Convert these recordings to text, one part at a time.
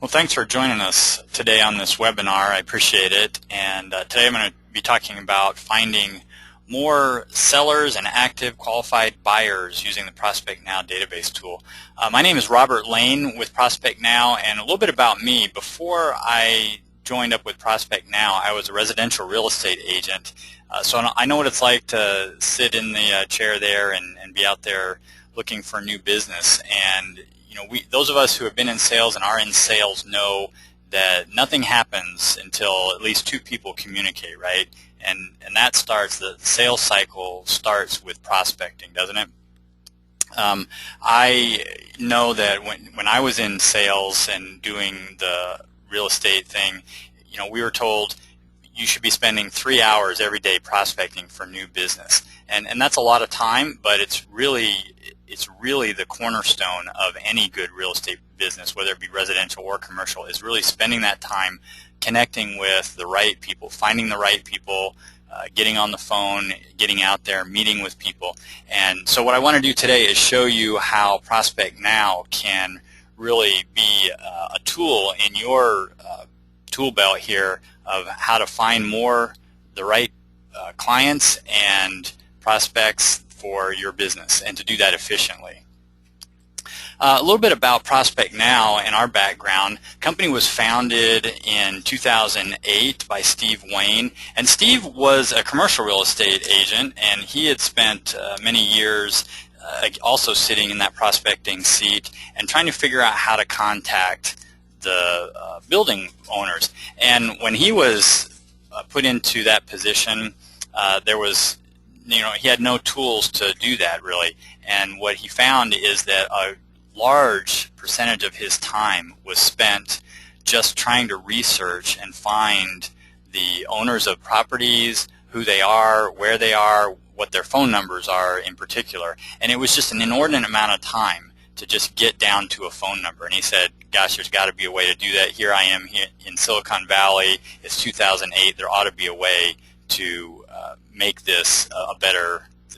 Well, thanks for joining us today on this webinar. I appreciate it. And today I'm going to be talking about finding more sellers and active qualified buyers using the ProspectNow database tool. My name is Robert Lane with ProspectNow, and a little bit about me. Before I joined up with ProspectNow, I was a residential real estate agent. So I know what it's like to sit in the chair there and be out there looking for new business. And you know, those of us who have been in sales and are in sales know that nothing happens until at least two people communicate, right? And that starts, the sales cycle starts with prospecting, doesn't it? I know that when I was in sales and doing the real estate thing, you know, we were told you should be spending 3 hours every day prospecting for new business. And that's a lot of time, but it's really the cornerstone of any good real estate business, whether it be residential or commercial, is really spending that time connecting with the right people, finding the right people, getting on the phone, getting out there, meeting with people. And so what I want to do today is show you how ProspectNow can really be a tool in your tool belt here of how to find the right clients and prospects for your business, and to do that efficiently. A little bit about ProspectNow and our background. The company was founded in 2008 by Steve Wayne, and Steve was a commercial real estate agent, and he had spent many years also sitting in that prospecting seat and trying to figure out how to contact the building owners. And when he was put into that position, he had no tools to do that really. And what he found is that a large percentage of his time was spent just trying to research and find the owners of properties, who they are, where they are, what their phone numbers are in particular. And it was just an inordinate amount of time to just get down to a phone number. And he said, gosh, there's got to be a way to do that. Here I am here in Silicon Valley. It's 2008. There ought to be a way to make this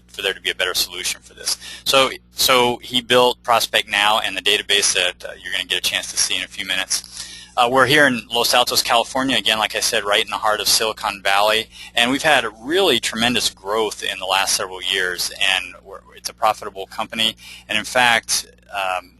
for there to be a better solution for this. So he built ProspectNow and the database that you're going to get a chance to see in a few minutes. We're here in Los Altos, California, again, like I said, right in the heart of Silicon Valley, and we've had a really tremendous growth in the last several years, and it's a profitable company. And in fact,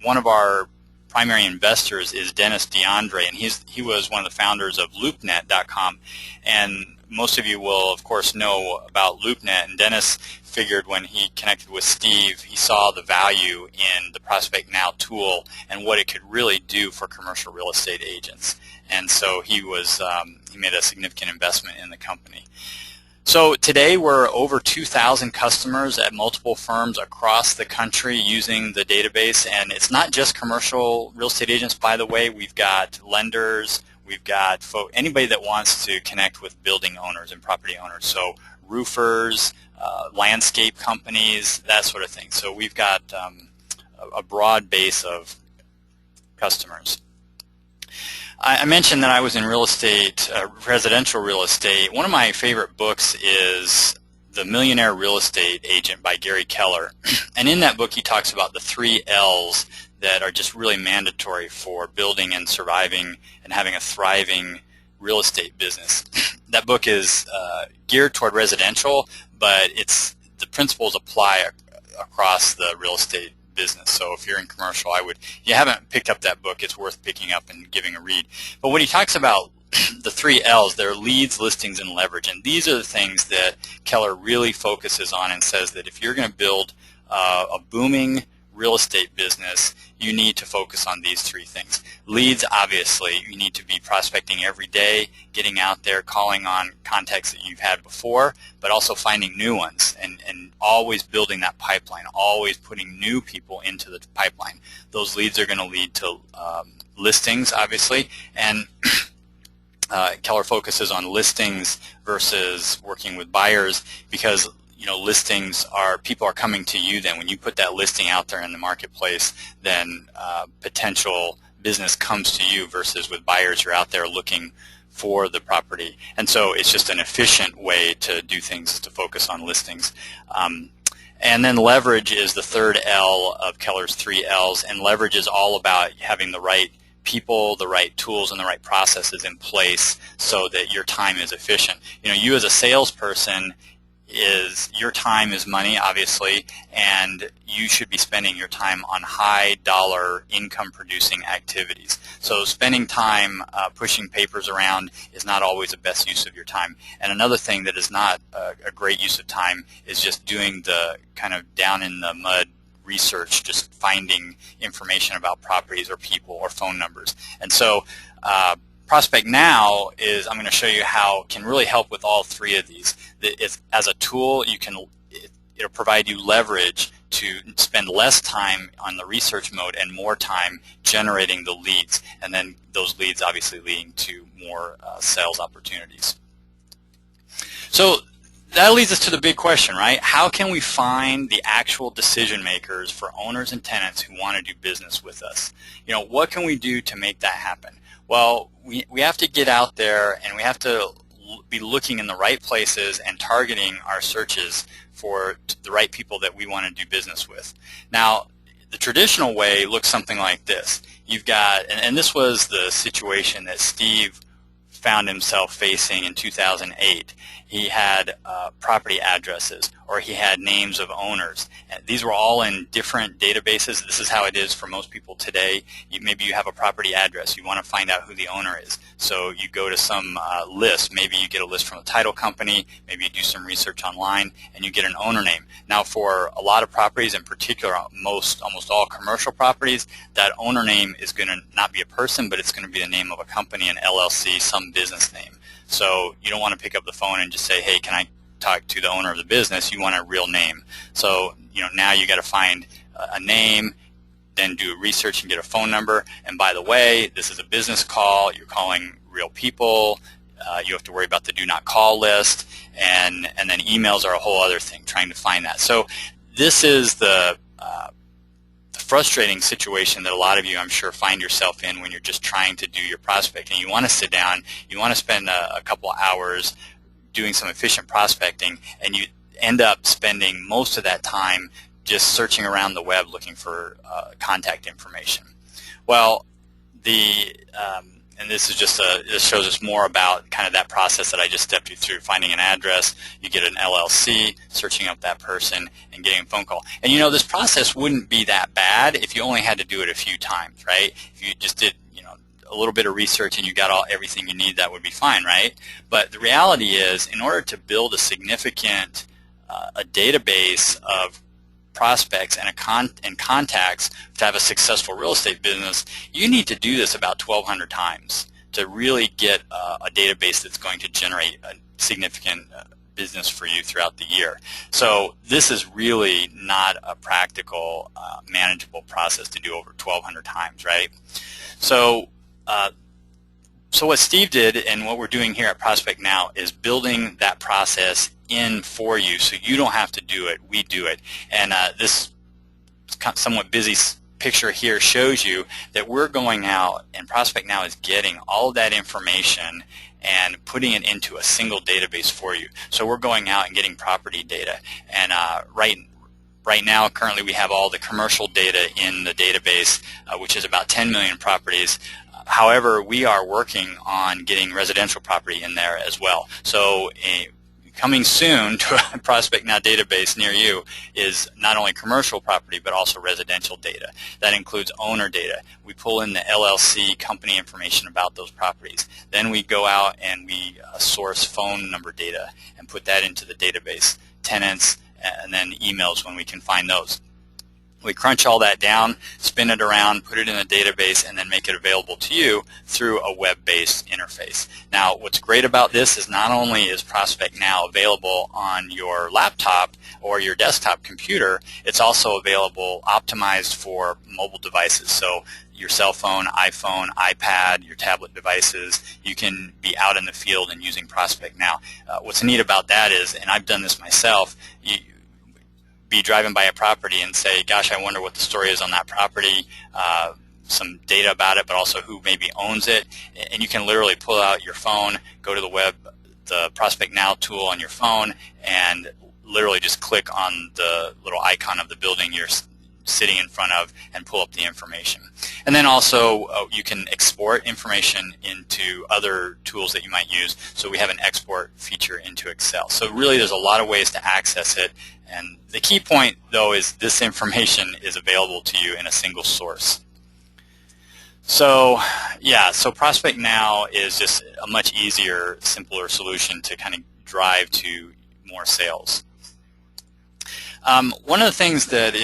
one of our primary investors is Dennis DeAndre, and he was one of the founders of LoopNet.com, and most of you will, of course, know about LoopNet, and Dennis figured when he connected with Steve, he saw the value in the ProspectNow tool and what it could really do for commercial real estate agents. And so he made a significant investment in the company. So today we're over 2,000 customers at multiple firms across the country using the database, and it's not just commercial real estate agents, by the way. We've got lenders, we've got anybody that wants to connect with building owners and property owners, so roofers, landscape companies, that sort of thing. So we've got a broad base of customers. I mentioned that I was in real estate, residential real estate. One of my favorite books is The Millionaire Real Estate Agent by Gary Keller. And in that book he talks about the 3 L's that are just really mandatory for building and surviving and having a thriving real estate business. That book is geared toward residential, but the principles apply across the real estate business. So if you're in commercial, if you haven't picked up that book, it's worth picking up and giving a read. But when he talks about the 3 L's, they're leads, listings, and leverage. And these are the things that Keller really focuses on and says that if you're going to build a booming real estate business, you need to focus on these 3 things. Leads, obviously, you need to be prospecting every day, getting out there, calling on contacts that you've had before, but also finding new ones and always building that pipeline, always putting new people into the pipeline. Those leads are going to lead to listings, obviously, and Keller focuses on listings versus working with buyers because listings people are coming to you then. When you put that listing out there in the marketplace, then potential business comes to you versus with buyers you're out there looking for the property. And so it's just an efficient way to do things, to focus on listings. And then leverage is the third L of Keller's 3 L's, and leverage is all about having the right people, the right tools, and the right processes in place so that your time is efficient. You as a salesperson, your time is money, obviously, and you should be spending your time on high dollar income producing activities. So spending time pushing papers around is not always the best use of your time. And another thing that is not a great use of time is just doing the kind of down in the mud research, just finding information about properties or people or phone numbers. And so ProspectNow I'm going to show you how it can really help with all three of these. As a tool, it'll provide you leverage to spend less time on the research mode and more time generating the leads, and then those leads obviously leading to more sales opportunities. So that leads us to the big question, right? How can we find the actual decision makers for owners and tenants who want to do business with us? What can we do to make that happen? Well, we have to get out there, and we have to be looking in the right places and targeting our searches for the right people that we want to do business with. Now, the traditional way looks something like this. You've got, and this was the situation that Steve found himself facing in 2008. He had property addresses, or he had names of owners. And these were all in different databases. This is how it is for most people today. Maybe you have a property address. You want to find out who the owner is. So you go to some list. Maybe you get a list from a title company. Maybe you do some research online, and you get an owner name. Now, for a lot of properties, in particular, almost all commercial properties, that owner name is going to not be a person, but it's going to be the name of a company, an LLC, some business name. So you don't want to pick up the phone and just say, hey, can I talk to the owner of the business? You want a real name. So now you got to find a name, then do research and get a phone number. And by the way, this is a business call. You're calling real people. You have to worry about the do not call list, and then emails are a whole other thing, trying to find that. So this is the frustrating situation that a lot of you, I'm sure, find yourself in when you're just trying to do your prospecting. You want to sit down, you want to spend a couple hours doing some efficient prospecting, and you end up spending most of that time just searching around the web looking for contact information. Well, and this is just this shows us more about kind of that process that I just stepped you through. Finding an address, you get an LLC, searching up that person, and getting a phone call. And this process wouldn't be that bad if you only had to do it a few times, right? If you just did a little bit of research and you got everything you need, that would be fine, right? But the reality is, in order to build a significant a database of prospects and contacts to have a successful real estate business, you need to do this about 1,200 times to really get a database that's going to generate a significant business for you throughout the year. So this is really not a practical, manageable process to do over 1,200 times, right? So what Steve did, and what we're doing here at ProspectNow, is building that process in for you, so you don't have to do it. We do it. And this somewhat busy picture here shows you that we're going out, and ProspectNow is getting all of that information and putting it into a single database for you. So we're going out and getting property data, and right now, currently, we have all the commercial data in the database, which is about 10 million properties. However, we are working on getting residential property in there as well. So coming soon to a ProspectNow database near you is not only commercial property, but also residential data. That includes owner data. We pull in the LLC company information about those properties. Then we go out and we source phone number data and put that into the database, tenants, and then emails when we can find those. We crunch all that down, spin it around, put it in a database, and then make it available to you through a web-based interface. Now, what's great about this is not only is ProspectNow available on your laptop or your desktop computer, it's also available optimized for mobile devices. So your cell phone, iPhone, iPad, your tablet devices, you can be out in the field and using ProspectNow. What's neat about that is, and I've done this myself, be driving by a property and say, gosh, I wonder what the story is on that property, some data about it, but also who maybe owns it. And you can literally pull out your phone, go to the web, the ProspectNow tool on your phone, and literally just click on the little icon of the building you're sitting in front of and pull up the information. And then also you can export information into other tools that you might use. So we have an export feature into Excel. So really there's a lot of ways to access it, and the key point though is this information is available to you in a single source. So yeah, so ProspectNow is just a much easier, simpler solution to kind of drive to more sales. One of the things that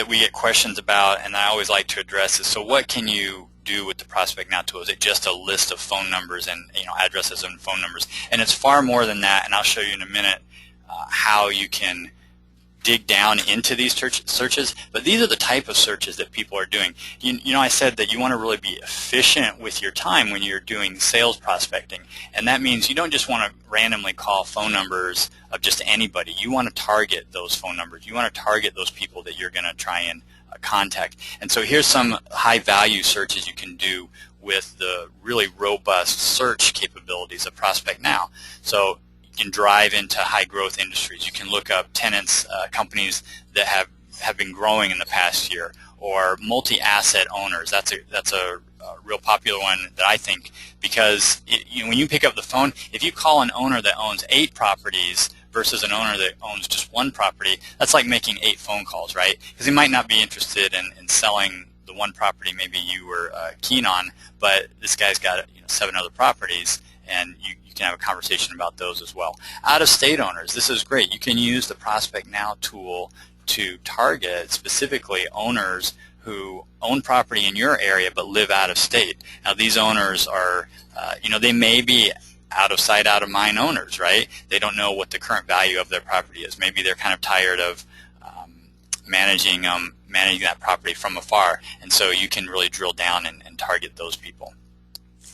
we get questions about, and I always like to address, is so what can you do with the ProspectNow tool? Is it just a list of phone numbers and addresses and phone numbers? And it's far more than that, and I'll show you in a minute how you can dig down into these searches. But these are the type of searches that people are doing. You know, I said that you want to really be efficient with your time when you're doing sales prospecting, and that means you don't just want to randomly call phone numbers of just anybody. You want to target those phone numbers. You want to target those people that you're going to try and contact. And so here's some high value searches you can do with the really robust search capabilities of ProspectNow. So you can drive into high growth industries. You can look up tenants, companies that have been growing in the past year, or multi-asset owners. That's a real popular one that I think, because when you pick up the phone, if you call an owner that owns 8 properties versus an owner that owns just 1 property, that's like making 8 phone calls, right? Because he might not be interested in selling the 1 property maybe you were keen on, but this guy's got 7 other properties, and you can have a conversation about those as well. Out-of-state owners, this is great. You can use the ProspectNow tool to target specifically owners who own property in your area but live out of state. Now these owners are, they may be out of sight, out of mind owners, right? They don't know what the current value of their property is. Maybe they're kind of tired of managing that property from afar, and so you can really drill down and target those people.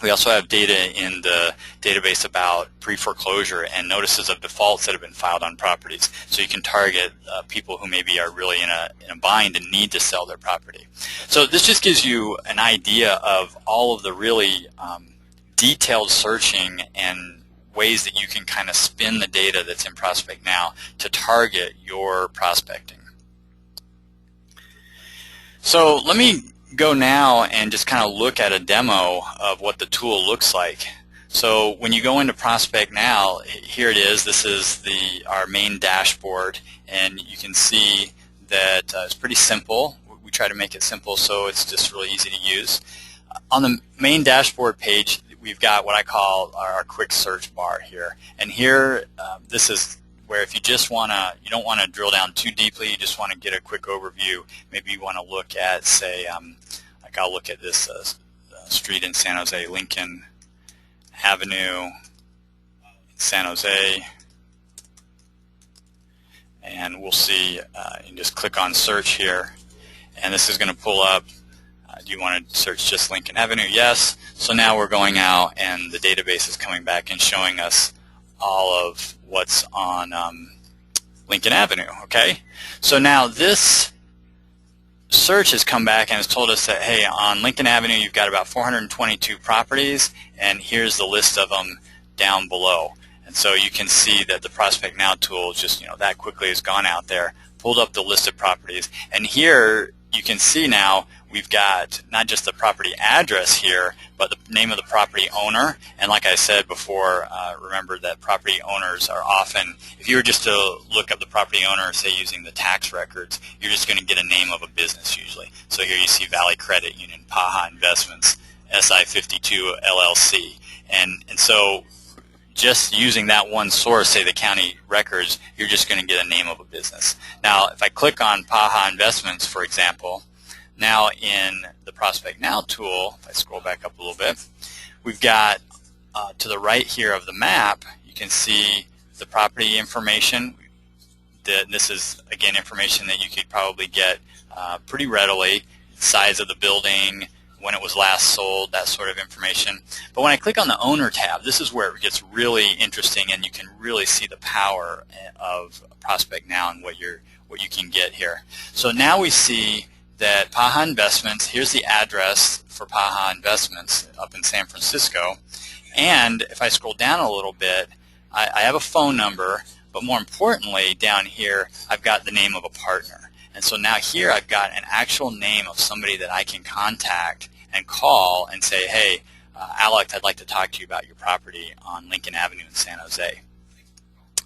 We also have data in the database about pre-foreclosure and notices of defaults that have been filed on properties. So you can target people who maybe are really in a bind and need to sell their property. So this just gives you an idea of all of the really detailed searching and ways that you can kind of spin the data that's in ProspectNow to target your prospecting. So let me go now and just kind of look at a demo of what the tool looks like. So when you go into ProspectNow, here it is. This is our main dashboard, and you can see that it's pretty simple. We try to make it simple so it's just really easy to use. On the main dashboard page, we've got what I call our quick search bar here, and here this is where if you just you don't want to drill down too deeply, you just want to get a quick overview. Maybe you want to look at, say, like I'll look at this street in San Jose, Lincoln Avenue, San Jose, and we'll see, you just click on search here, and this is going to pull up, do you want to search just Lincoln Avenue? Yes. So now we're going out, and the database is coming back and showing us all of what's on Lincoln Avenue, okay? So now this search has come back and has told us that, hey, on Lincoln Avenue you've got about 422 properties, and here's the list of them down below. And so you can see that the ProspectNow tool just, that quickly has gone out there, pulled up the list of properties, and here you can see now we've got not just the property address here, but the name of the property owner. And like I said before, remember that property owners are often, if you were just to look up the property owner, say using the tax records, you're just going to get a name of a business usually. So here you see Valley Credit Union, Paha Investments, SI 52 LLC. And so just using that one source, say the county records, you're just going to get a name of a business. Now, if I click on Paha Investments, for example, now in the ProspectNow tool, if I scroll back up a little bit, we've got to the right here of the map, you can see the property information. This is, again, information that you could probably get pretty readily, size of the building, when it was last sold, that sort of information. But when I click on the owner tab, this is where it gets really interesting, and you can really see the power of ProspectNow and what you can get here. So now we see that Paha Investments, here's the address for Paha Investments up in San Francisco, and if I scroll down a little bit, I have a phone number, but more importantly down here I've got the name of a partner. And so now here I've got an actual name of somebody that I can contact and call and say, hey, Alex, I'd like to talk to you about your property on Lincoln Avenue in San Jose.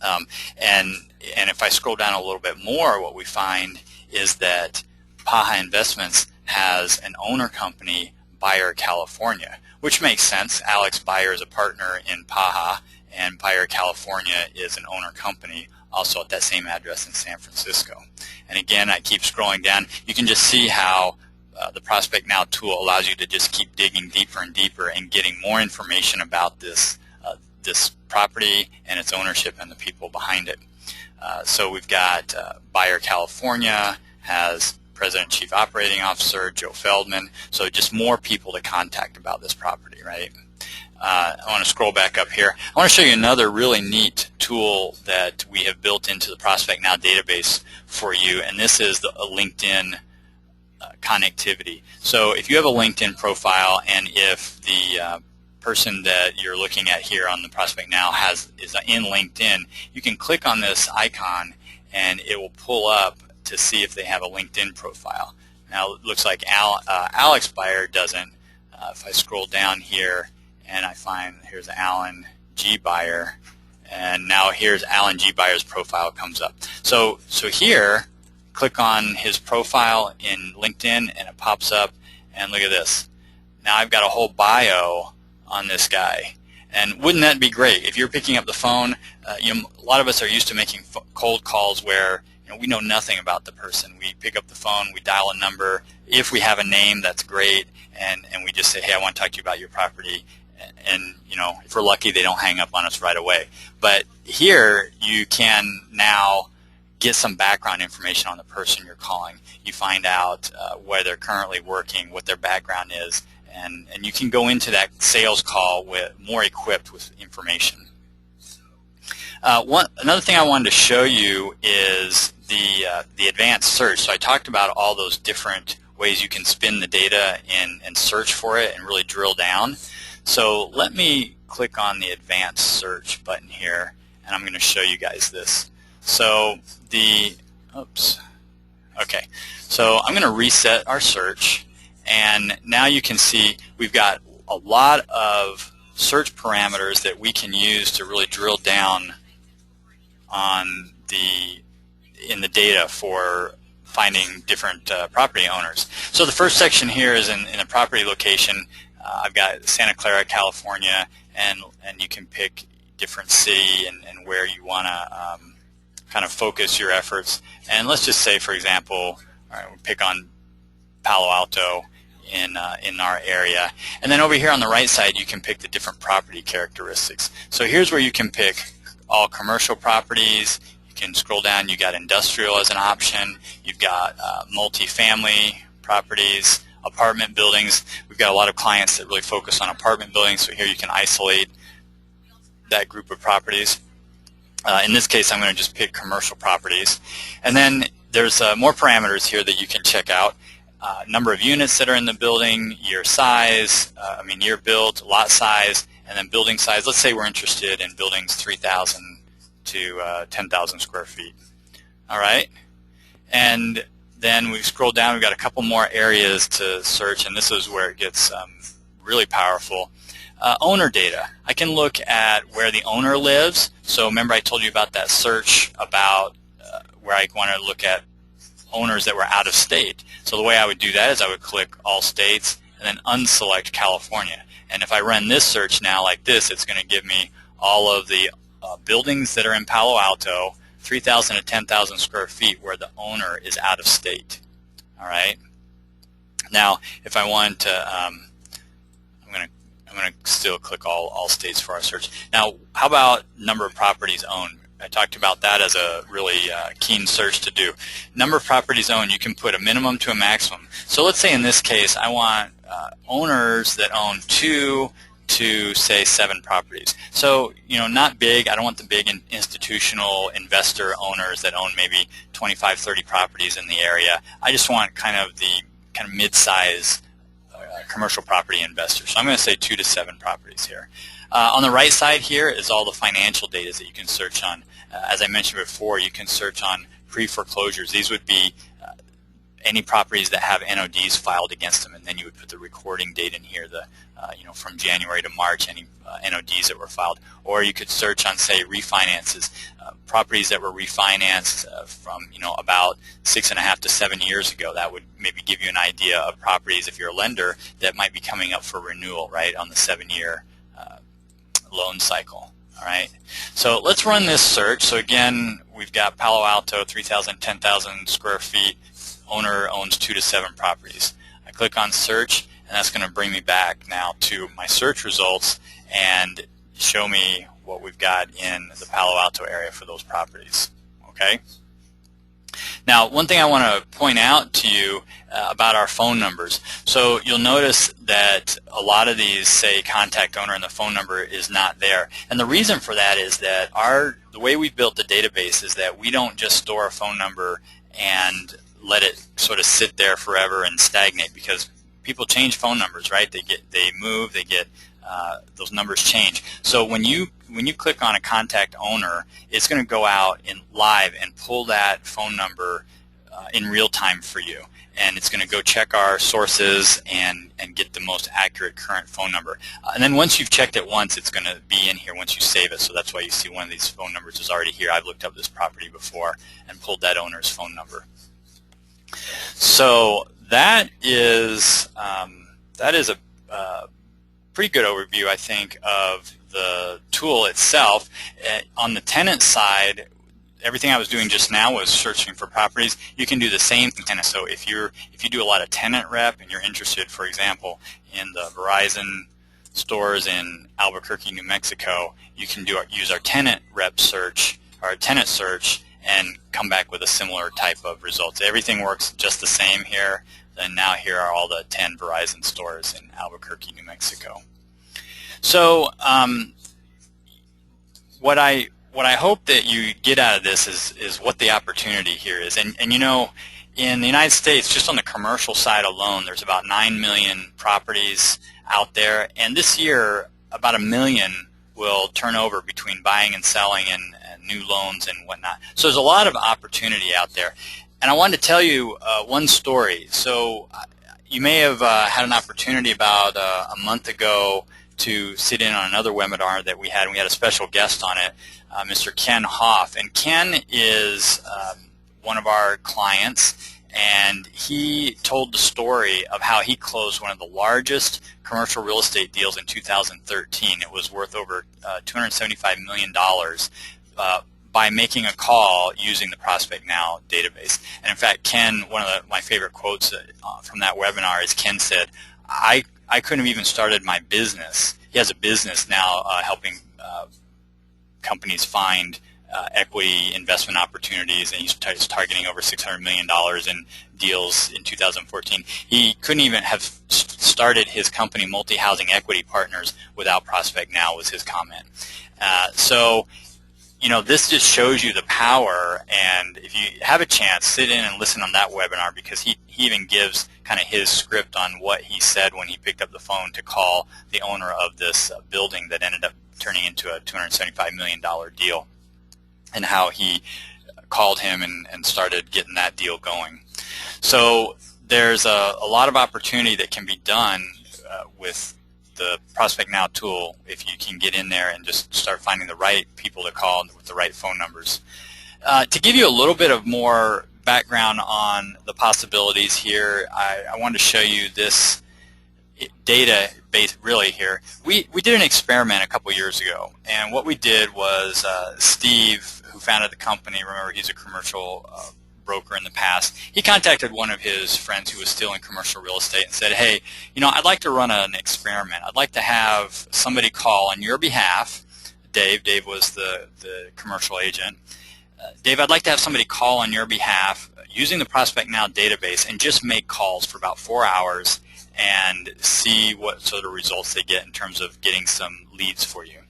And if I scroll down a little bit more, what we find is that Paha Investments has an owner company, Buyer California, which makes sense. Alex Buyer is a partner in Paha, and Buyer California is an owner company also at that same address in San Francisco. And again, I keep scrolling down. You can just see how the ProspectNow tool allows you to just keep digging deeper and deeper and getting more information about this property and its ownership and the people behind it. So we've got Buyer California has President and Chief Operating Officer Joe Feldman, so just more people to contact about this property, right? I want to scroll back up here. I want to show you another really neat tool that we have built into the ProspectNow database for you, and this is the LinkedIn connectivity. So if you have a LinkedIn profile, and if the person that you're looking at here on the ProspectNow is in LinkedIn, you can click on this icon and it will pull up to see if they have a LinkedIn profile. Now it looks like Alex Buyer doesn't. If I scroll down here and I find here's Alan G. Buyer, and now here's Alan G. Buyer's profile comes up. So here, click on his profile in LinkedIn and it pops up, and look at this. Now I've got a whole bio on this guy. And wouldn't that be great? If you're picking up the phone, a lot of us are used to making cold calls where we know nothing about the person. We pick up the phone, we dial a number. If we have a name, that's great, and we just say, hey, I want to talk to you about your property. And if we're lucky, they don't hang up on us right away. But here, you can now get some background information on the person you're calling. You find out where they're currently working, what their background is, and you can go into that sales call with more equipped with information. Another thing I wanted to show you is the advanced search. So I talked about all those different ways you can spin the data and search for it and really drill down. So let me click on the advanced search button here, and I'm going to show you guys this. So okay. So I'm going to reset our search, and now you can see we've got a lot of search parameters that we can use to really drill down on in the data for finding different property owners. So the first section here is in a property location. I've got Santa Clara, California, and you can pick different city and where you want to kind of focus your efforts. And let's just say, for example, all right, we'll pick on Palo Alto in our area. And then over here on the right side, you can pick the different property characteristics. So here's where you can pick all commercial properties. You can scroll down. You got industrial as an option. You've got multifamily properties, apartment buildings. We've got a lot of clients that really focus on apartment buildings, so here you can isolate that group of properties. In this case, I'm going to just pick commercial properties. And then there's more parameters here that you can check out. Number of units that are in the building, year size, year built, lot size, and then building size. Let's say we're interested in buildings 3,000 to 10,000 square feet. All right? And then we scroll down, we've got a couple more areas to search, and this is where it gets really powerful. Owner data. I can look at where the owner lives. So remember I told you about that search about where I want to look at owners that were out of state. So the way I would do that is I would click all states and then unselect California. And if I run this search now like this, it's going to give me all of the buildings that are in Palo Alto, 3,000 to 10,000 square feet where the owner is out of state. All right. Now, if I want to, I'm going to still click all states for our search. Now, how about number of properties owned? I talked about that as a really keen search to do. Number of properties owned, you can put a minimum to a maximum. So let's say in this case, I want owners that own 2 to, say, 7 properties. So, not big. I don't want the big institutional investor owners that own maybe 25, 30 properties in the area. I just want kind of mid-size commercial property investors. So I'm going to say 2 to 7 properties here. On the right side here is all the financial data that you can search on. As I mentioned before, you can search on pre-foreclosures. These would be any properties that have NODs filed against them, and then you would put the recording date in here, the from January to March, any NODs that were filed. Or you could search on, say, refinances, properties that were refinanced from about 6.5 to 7 years ago. That would maybe give you an idea of properties, if you're a lender, that might be coming up for renewal, right, on the 7-year loan cycle. All right, so let's run this search. So again, we've got Palo Alto, 3,000, 10,000 square feet. Owner owns 2 to 7 properties. I click on search, and that's going to bring me back now to my search results and show me what we've got in the Palo Alto area for those properties. Okay. Now, one thing I want to point out to you about our phone numbers. So you'll notice that a lot of these say contact owner and the phone number is not there. And the reason for that is that the way we've built the database is that we don't just store a phone number and let it sort of sit there forever and stagnate, because people change phone numbers, right? They move, they get those numbers change. So when you click on a contact owner, it's going to go out in live and pull that phone number in real time for you, and it's going to go check our sources and get the most accurate current phone number. And then once you've checked it once, it's going to be in here once you save it. So that's why you see one of these phone numbers is already here. I've looked up this property before and pulled that owner's phone number. So that is a pretty good overview, I think, of the tool itself. On the tenant side, everything I was doing just now was searching for properties. You can do the same thing. So if you do a lot of tenant rep and you're interested, for example, in the Verizon stores in Albuquerque, New Mexico, you can use our tenant rep search, or tenant search, and come back with a similar type of results. Everything works just the same here. And now here are all the 10 Verizon stores in Albuquerque, New Mexico. So what I hope that you get out of this is what the opportunity here is. And in the United States, just on the commercial side alone, there's about 9 million properties out there. And this year, about 1 million will turn over between buying and selling and new loans and whatnot. So there's a lot of opportunity out there. And I wanted to tell you one story. So you may have had an opportunity about a month ago to sit in on another webinar that we had, and we had a special guest on it, Mr. Ken Hoff. And Ken is one of our clients, and he told the story of how he closed one of the largest commercial real estate deals in 2013. It was worth over $275 million. By making a call using the ProspectNow database. And in fact, Ken, one of my favorite quotes from that webinar is Ken said, I couldn't have even started my business. He has a business now helping companies find equity investment opportunities, and he's targeting over $600 million in deals in 2014. He couldn't even have started his company, Multi-Housing Equity Partners, without ProspectNow, was his comment. So this just shows you the power, and if you have a chance, sit in and listen on that webinar, because he even gives kind of his script on what he said when he picked up the phone to call the owner of this building that ended up turning into a $275 million deal, and how he called him and started getting that deal going. So there's a lot of opportunity that can be done with the ProspectNow tool if you can get in there and just start finding the right people to call with the right phone numbers. To give you a little bit of more background on the possibilities here, I wanted to show you this database really here. We did an experiment a couple years ago, and what we did was Steve, who founded the company, remember he's a commercial broker in the past, he contacted one of his friends who was still in commercial real estate and said, hey, I'd like to run an experiment. I'd like to have somebody call on your behalf. Dave was the commercial agent. Dave, I'd like to have somebody call on your behalf using the ProspectNow database and just make calls for about 4 hours and see what sort of results they get in terms of getting some leads for you.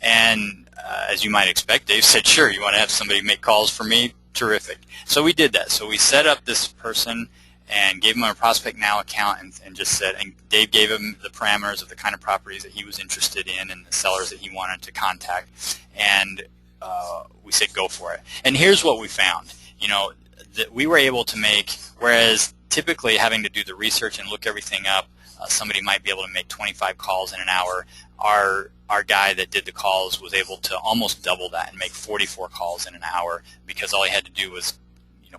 And as you might expect, Dave said, sure, you want to have somebody make calls for me? Terrific. So we did that. So we set up this person and gave him a ProspectNow account and just said, and Dave gave him the parameters of the kind of properties that he was interested in and the sellers that he wanted to contact. And we said, go for it. And here's what we found. That we were able to make Whereas typically having to do the research and look everything up, somebody might be able to make 25 calls in an hour. Our guy that did the calls was able to almost double that and make 44 calls in an hour, because all he had to do was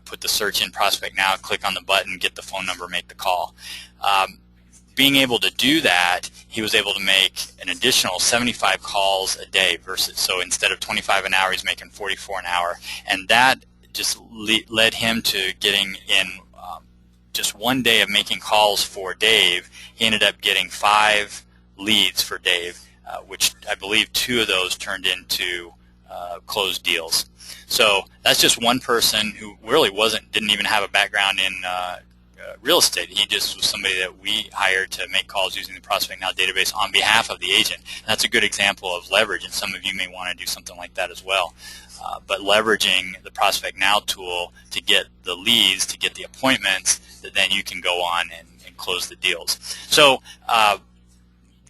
put the search in ProspectNow, click on the button, get the phone number, make the call. Being able to do that, he was able to make an additional 75 calls a day so instead of 25 an hour, he's making 44 an hour. And that just led him to getting in just one day of making calls for Dave. He ended up getting 5 leads for Dave, which I believe 2 of those turned into closed deals. So that's just one person who really didn't even have a background in real estate. He just was somebody that we hired to make calls using the ProspectNow database on behalf of the agent. And that's a good example of leverage, and some of you may want to do something like that as well. But leveraging the ProspectNow tool to get the leads, to get the appointments, that then you can go on and close the deals. So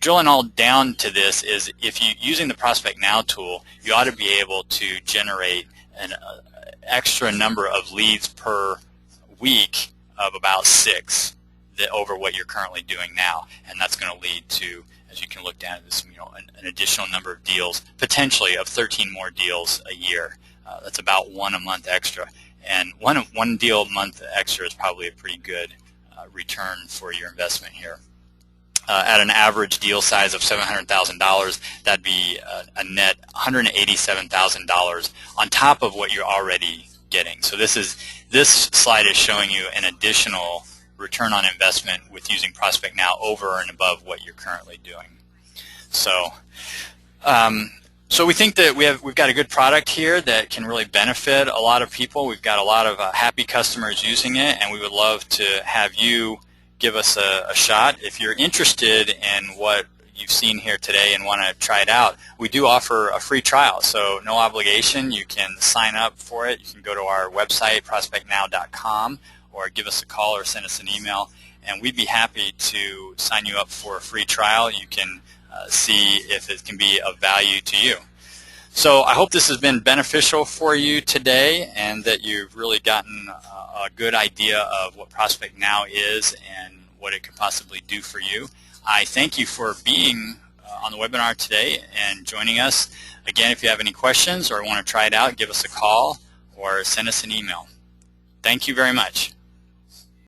drilling all down to this is, if you're using the ProspectNow tool, you ought to be able to generate an extra number of leads per week of about 6 over what you're currently doing now, and that's going to lead to, as you can look down at this, an additional number of deals, potentially of 13 more deals a year. That's about 1 a month extra, and one deal a month extra is probably a pretty good return for your investment here. At an average deal size of $700,000, that'd be a net $187,000 on top of what you're already getting. So this slide is showing you an additional return on investment with using ProspectNow over and above what you're currently doing. So, so we think that we've got a good product here that can really benefit a lot of people. We've got a lot of happy customers using it, and we would love to have you give us a shot. If you're interested in what you've seen here today and want to try it out, we do offer a free trial, so no obligation. You can sign up for it. You can go to our website, ProspectNow.com, or give us a call or send us an email, and we'd be happy to sign you up for a free trial. You can see if it can be of value to you. So I hope this has been beneficial for you today, and that you've really gotten a good idea of what ProspectNow is and what it could possibly do for you. I thank you for being on the webinar today and joining us. Again, if you have any questions or want to try it out, give us a call or send us an email. Thank you very much.